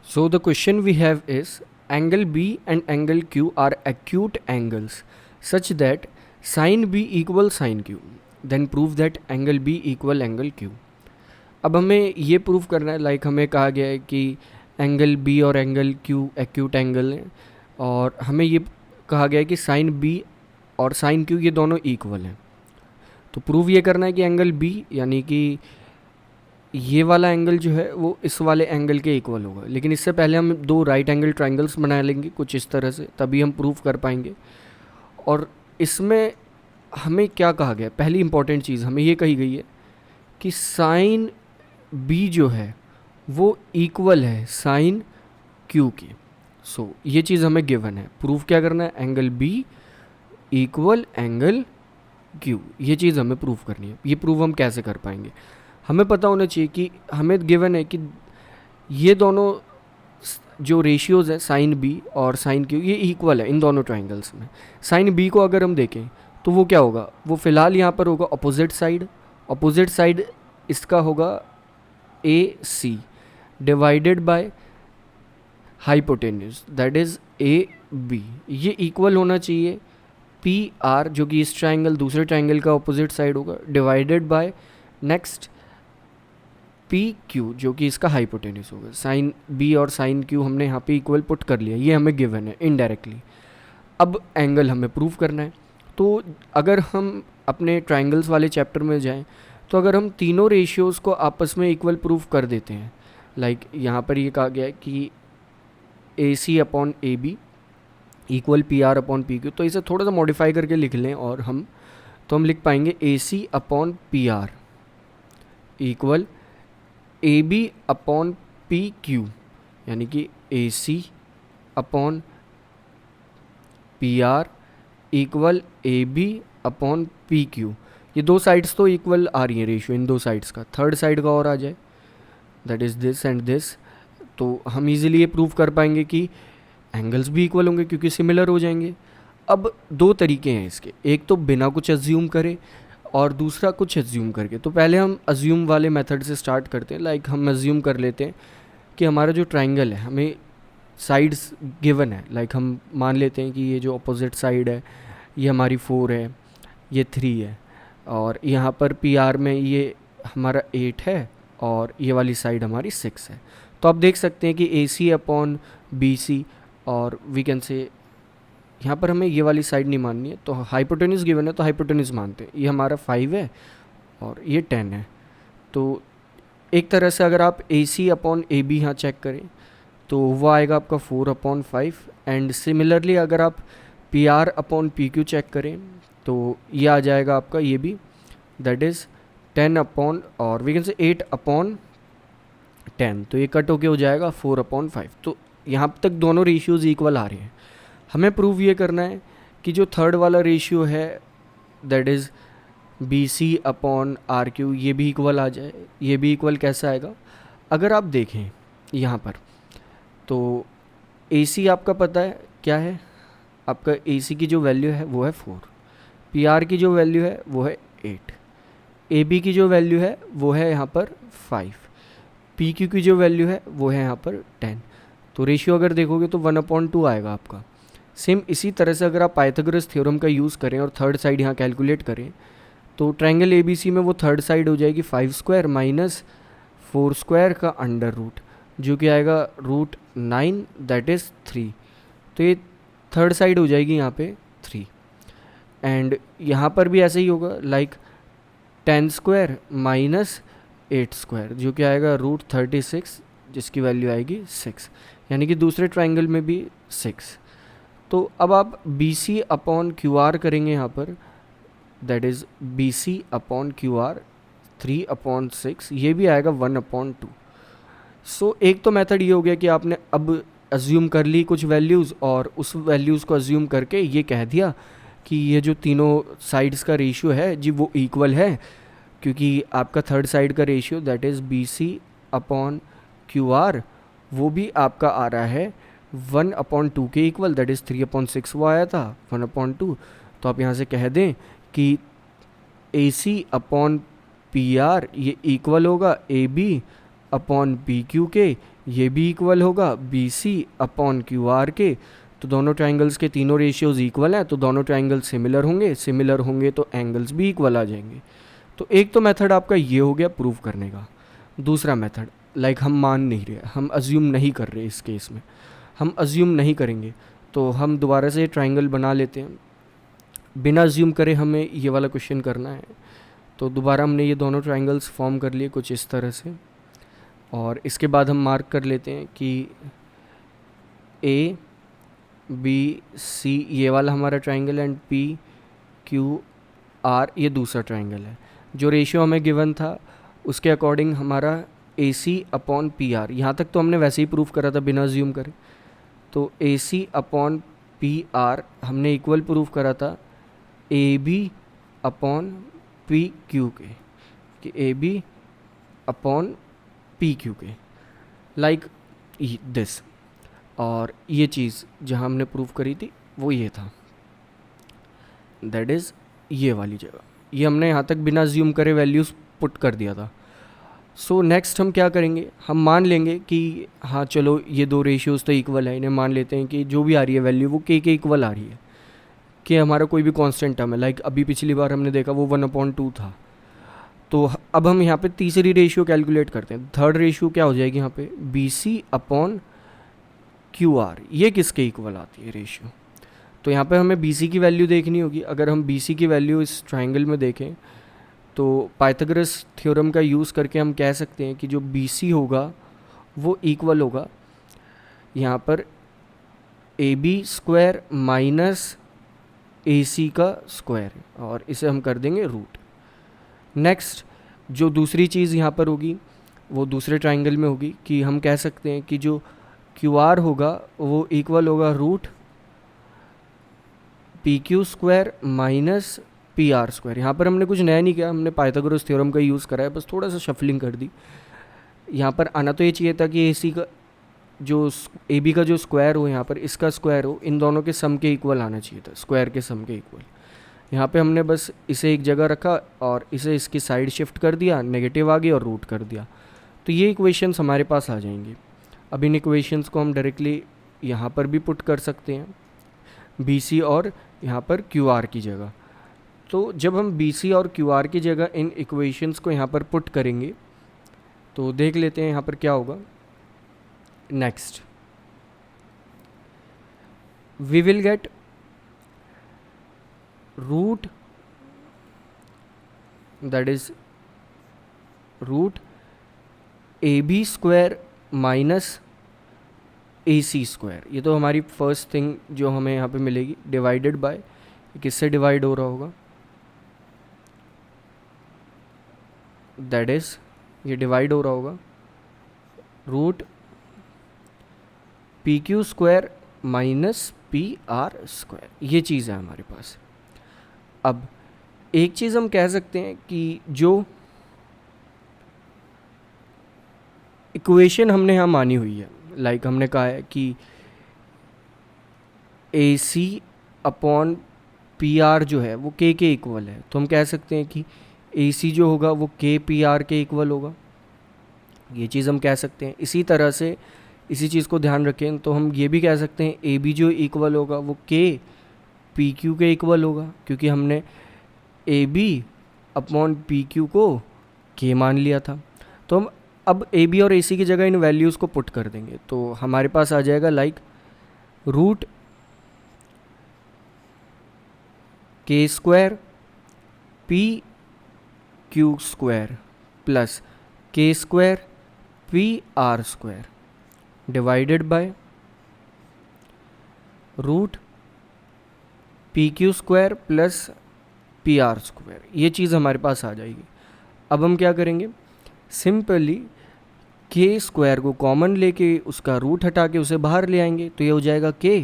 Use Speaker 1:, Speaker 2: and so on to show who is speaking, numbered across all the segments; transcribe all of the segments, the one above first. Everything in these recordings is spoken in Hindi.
Speaker 1: So the question we have is angle B and angle Q are acute angles such that sin B equal sin Q. Then prove that angle B equal angle Q. अब हमें ये प्रूव करना है, लाइक हमें कहा गया है कि एंगल बी और एंगल क्यू एक्यूट एंगल हैं और हमें ये कहा गया है कि साइन बी और साइन क्यू ये दोनों इक्वल हैं। तो प्रूव ये करना है कि एंगल बी यानी कि ये वाला एंगल जो है वो इस वाले एंगल के इक्वल होगा, लेकिन इससे पहले हम दो राइट एंगल ट्रायंगल्स बना लेंगे कुछ इस तरह से, तभी हम प्रूव कर पाएंगे। और इसमें हमें क्या कहा गया, पहली इंपॉर्टेंट चीज़ हमें ये कही गई है कि साइन बी जो है वो इक्वल है साइन क्यू की। सो ये चीज़ हमें गिवन है। प्रूफ क्या करना है, angle B equal angle Q, ये चीज़ हमें प्रूफ करनी है। ये प्रूफ हम कैसे कर पाएंगे, हमें पता होना चाहिए कि हमें गिवन है कि ये दोनों जो रेशियोज़ है साइन बी और साइन क्यू ये इक्वल है इन दोनों ट्राइंगल्स में। साइन बी को अगर हम देखें तो वो क्या होगा, वो फ़िलहाल यहाँ पर होगा अपोजिट साइड। अपोजिट साइड इसका होगा A C divided by hypotenuse that is A B. ये इक्वल होना चाहिए पी आर जो कि इस ट्राइंगल दूसरे ट्राइंगल का अपोजिट साइड होगा divided by next P Q जो कि इसका हाइपोटेन्यूज होगा। साइन बी और साइन क्यू हमने यहाँ पे इक्वल पुट कर लिया, ये हमें गिवन है इनडायरेक्टली। अब एंगल हमें प्रूव करना है। तो अगर हम अपने ट्राइंगल्स वाले चैप्टर में जाएं तो अगर हम तीनों रेशियोज़ को आपस में इक्वल प्रूव कर देते हैं, लाइक यहाँ पर ये कहा गया है कि A C upon A B equal P R upon P Q, तो इसे थोड़ा सा मॉडिफाई करके लिख लें और हम लिख पाएंगे A C upon P R equal A B upon P Q, यानी कि A C upon P R equal A B upon P Q. ये दो साइड्स तो इक्वल आ रही हैं रेशियो इन दो साइड्स का, थर्ड साइड का और आ जाए that is this and this, तो हम इजीली ये प्रूव कर पाएंगे कि एंगल्स भी इक्वल होंगे क्योंकि सिमिलर हो जाएंगे। अब दो तरीके हैं इसके, एक तो बिना कुछ एज्यूम करे और दूसरा कुछ एज्यूम करके। तो पहले हम एज्यूम वाले मेथड से स्टार्ट करते हैं। लाइक हम एज्यूम कर लेते हैं कि हमारा जो ट्राइंगल है हमें साइड्स गिवन है। लाइक हम मान लेते हैं कि ये जो अपोजिट साइड है ये हमारी 4 है, ये 3 है और यहाँ पर पी आर में ये हमारा 8 है और ये वाली साइड हमारी 6 है। तो आप देख सकते हैं कि A C upon B C, और वी कैन से यहाँ पर हमें ये वाली साइड नहीं माननी है, तो हाइपोटेन्यूज गिवन है तो हाइपोटेन्यूज मानते हैं। ये हमारा 5 है और ये 10 है। तो एक तरह से अगर आप ए सी अपॉन ए बी यहाँ चेक करें तो वो आएगा आपका 4/5। एंड सिमिलरली अगर आप P R upon P Q check करें तो ये आ जाएगा आपका ये भी दैट इज़ 10 अपॉन और वी कैन से 8/10। तो ये कट होके हो जाएगा 4/5। तो यहाँ तक दोनों रेशियोज़ इक्वल आ रहे हैं। हमें प्रूव ये करना है कि जो थर्ड वाला रेशियो है that is B C upon R Q ये भी इक्वल आ जाए। ये भी इक्वल कैसे आएगा, अगर आप देखें यहाँ पर तो ए सी आपका पता है क्या है, आपका ए सी की जो वैल्यू है वो है 4, पी आर की जो वैल्यू है वो है 8, ए बी की जो वैल्यू है वो है यहाँ पर 5, पी क्यू की जो वैल्यू है वो है यहाँ पर 10। तो रेशियो अगर देखोगे तो 1/2 आएगा आपका। सेम इसी तरह से अगर आप पाइथागोरस थ्योरम का यूज़ करें और थर्ड साइड यहाँ कैलकुलेट करें तो ट्रायंगल ए बी सी में वो थर्ड साइड हो जाएगी 5² माइनस 4² का अंडर रूट जो कि आएगा √9 दैट इज़ 3। तो ये थर्ड साइड हो जाएगी यहाँ पे 3। एंड यहाँ पर भी ऐसे ही होगा लाइक 10² माइनस 8² जो कि आएगा √36 जिसकी वैल्यू आएगी 6, यानी कि दूसरे ट्रायंगल में भी 6। तो अब आप B C upon Q R करेंगे यहाँ पर that is B C upon Q R 3/6, ये भी आएगा 1/2। सो एक तो मेथड ये हो गया कि आपने अब अज्यूम कर ली कुछ वैल्यूज़ और उस वैल्यूज़ को अज्यूम करके ये कह दिया कि ये जो तीनों साइड्स का रेशियो है जी वो इक्वल है, क्योंकि आपका थर्ड साइड का ratio that is B C upon Q R वो भी आपका आ रहा है 1/2 के इक्वल दैट इज़ 3/6 वो आया था 1/2। तो आप यहाँ से कह दें कि A C upon P R ये इक्वल होगा A B upon P Q के, ये भी इक्वल होगा B C upon Q R के। तो दोनों ट्राइंगल्स के तीनों रेशियोज इक्वल हैं, तो दोनों ट्राइंगल सिमिलर होंगे तो एंगल्स भी इक्वल आ जाएंगे। तो एक तो मेथड आपका ये हो गया प्रूव करने का। दूसरा मेथड, लाइक हम मान नहीं रहे, हम अज्यूम नहीं कर रहे, इस केस में हम अज्यूम नहीं करेंगे, तो हम दोबारा से ट्राइंगल बना लेते हैं। बिना अज्यूम करे हमें ये वाला क्वेश्चन करना है, तो दोबारा हमने ये दोनों ट्राइंगल्स फॉर्म कर लिए कुछ इस तरह से, और इसके बाद हम मार्क कर लेते हैं कि ए बी सी ये वाला हमारा triangle and P Q R ये दूसरा ट्राइंगल है। जो रेशियो हमें गिवन था उसके अकॉर्डिंग हमारा ए सी अपॉन पी आर, यहाँ तक तो हमने वैसे ही प्रूव करा था बिना अज्यूम करे। तो A C upon P R हमने इक्वल प्रूव करा था A B upon P Q के, कि A B upon P Q के, लाइक दिस। और ये चीज़ जहाँ हमने प्रूव करी थी वो ये था, दैट इज़ ये वाली जगह। ये हमने यहाँ तक बिना ज्यूम करे वैल्यूज़ पुट कर दिया था। सो नेक्स्ट हम क्या करेंगे, हम मान लेंगे कि हाँ चलो ये दो रेशियोज़ तो इक्वल है, इन्हें मान लेते हैं कि जो भी आ रही है वैल्यू वो के इक्वल आ रही है, कि हमारा कोई भी कांस्टेंट टर्म है, लाइक अभी पिछली बार हमने देखा वो 1/2 था। तो अब हम यहाँ पे तीसरी रेशियो कैलकुलेट करते हैं। थर्ड रेशियो क्या हो जाएगी यहाँ पे, B C upon Q R, ये किसके इक्वल आती है रेशियो। तो यहाँ पे हमें बी सी की वैल्यू देखनी होगी। अगर हम बी सी की वैल्यू इस ट्राइंगल में देखें तो पाइथागोरस थ्योरम का यूज़ करके हम कह सकते हैं कि जो बी सी होगा वो इक्वल होगा यहाँ पर ए बी स्क्वायर माइनस ए सी का स्क्वायर, और इसे हम कर देंगे रूट। नेक्स्ट जो दूसरी चीज़ यहाँ पर होगी वो दूसरे ट्राइंगल में होगी, कि हम कह सकते हैं कि जो क्यू आर होगा वो इक्वल होगा root P Q square minus P R square. यहाँ पर हमने कुछ नया नहीं किया, हमने पाइथागोरस थ्योरम का यूज़ करा है, बस थोड़ा सा शफलिंग कर दी। यहाँ पर आना तो ये चाहिए था कि ए सी का जो ए बी का जो स्क्वायर हो, यहाँ पर इसका स्क्वायर हो, इन दोनों के सम के इक्वल आना चाहिए था, स्क्वायर के सम के इक्वल। यहाँ पे हमने बस इसे एक जगह रखा और इसे इसकी साइड शिफ्ट कर दिया, नेगेटिव आ गई और रूट कर दिया, तो ये इक्वेशंस हमारे पास आ जाएंगी। अब इन इक्वेशंस को हम डायरेक्टली यहाँ पर भी पुट कर सकते हैं, बी सी और यहाँ पर क्यू आर की जगह। तो जब हम बी सी और क्यू आर की जगह इन इक्वेशंस को यहाँ पर पुट करेंगे तो देख लेते हैं यहाँ पर क्या होगा। Next we will get root, that is root A B square minus A C square. ये तो हमारी फर्स्ट थिंग जो हमें यहाँ पे मिलेगी, डिवाइडेड बाय, किससे डिवाइड हो रहा होगा, दैट इज ये डिवाइड हो रहा होगा root P Q square minus P R square, ये चीज़ है हमारे पास। अब एक चीज़ हम कह सकते हैं कि जो इक्वेशन हमने यहाँ मानी हुई है, लाइक हमने कहा है कि A C upon P are जो है वो के इक्वल है, तो हम कह सकते हैं कि ए सी जो होगा वो के पी आर के इक्वल होगा, ये चीज़ हम कह सकते हैं। इसी तरह से इसी चीज़ को ध्यान रखें तो हम ये भी कह सकते हैं ए बी जो इक्वल होगा वो के पी क्यू के इक्वल होगा, क्योंकि हमने A B upon P Q को के मान लिया था। तो हम अब ए बी और ए सी की जगह इन वैल्यूज़ को पुट कर देंगे, तो हमारे पास आ जाएगा like root K square P Q square plus K square P R square divided by root P Q square plus P R square, ये चीज़ हमारे पास आ जाएगी। अब हम क्या करेंगे, सिंपली के स्क्वायर को कॉमन लेके उसका रूट हटा के उसे बाहर ले आएंगे, तो ये हो जाएगा K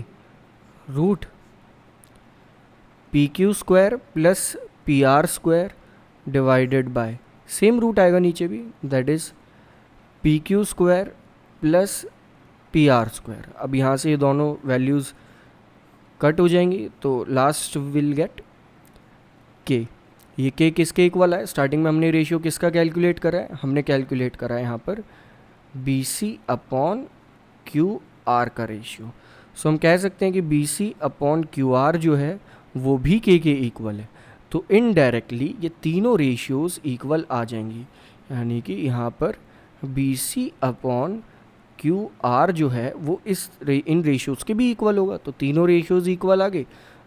Speaker 1: root P Q square plus P R square divided by, same root आएगा नीचे भी, that is P Q square plus P R square. अब यहाँ से ये दोनों वैल्यूज़ कट हो जाएंगी, तो लास्ट विल गेट के। ये के किसके इक्वल है, स्टार्टिंग में हमने रेशियो किसका कैलकुलेट करा है, हमने कैलकुलेट करा है यहाँ पर B C upon Q R का रेशियो। सो हम कह सकते हैं कि B C upon Q R जो है वो भी के इक्वल है। तो इनडायरेक्टली ये तीनों रेशियोज़ इक्वल आ जाएंगी, यानी कि यहाँ पर B C upon Q R जो है वो इन रेशियोज़ के भी इक्वल होगा। तो तीनों रेशियोज़ इक्वल आ गए।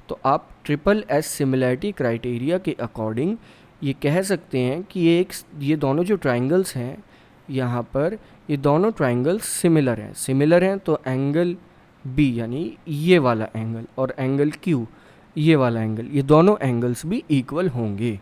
Speaker 1: तो आप ट्रिपल एस सिमिलैरिटी क्राइटेरिया के अकॉर्डिंग ये कह सकते हैं कि ये दोनों जो ट्राइंगल्स हैं यहाँ पर, ये दोनों ट्राइंगल्स सिमिलर हैं तो एंगल बी यानी ये वाला एंगल और एंगल क्यू ये वाला एंगल, ये दोनों एंगल्स भी इक्वल होंगे।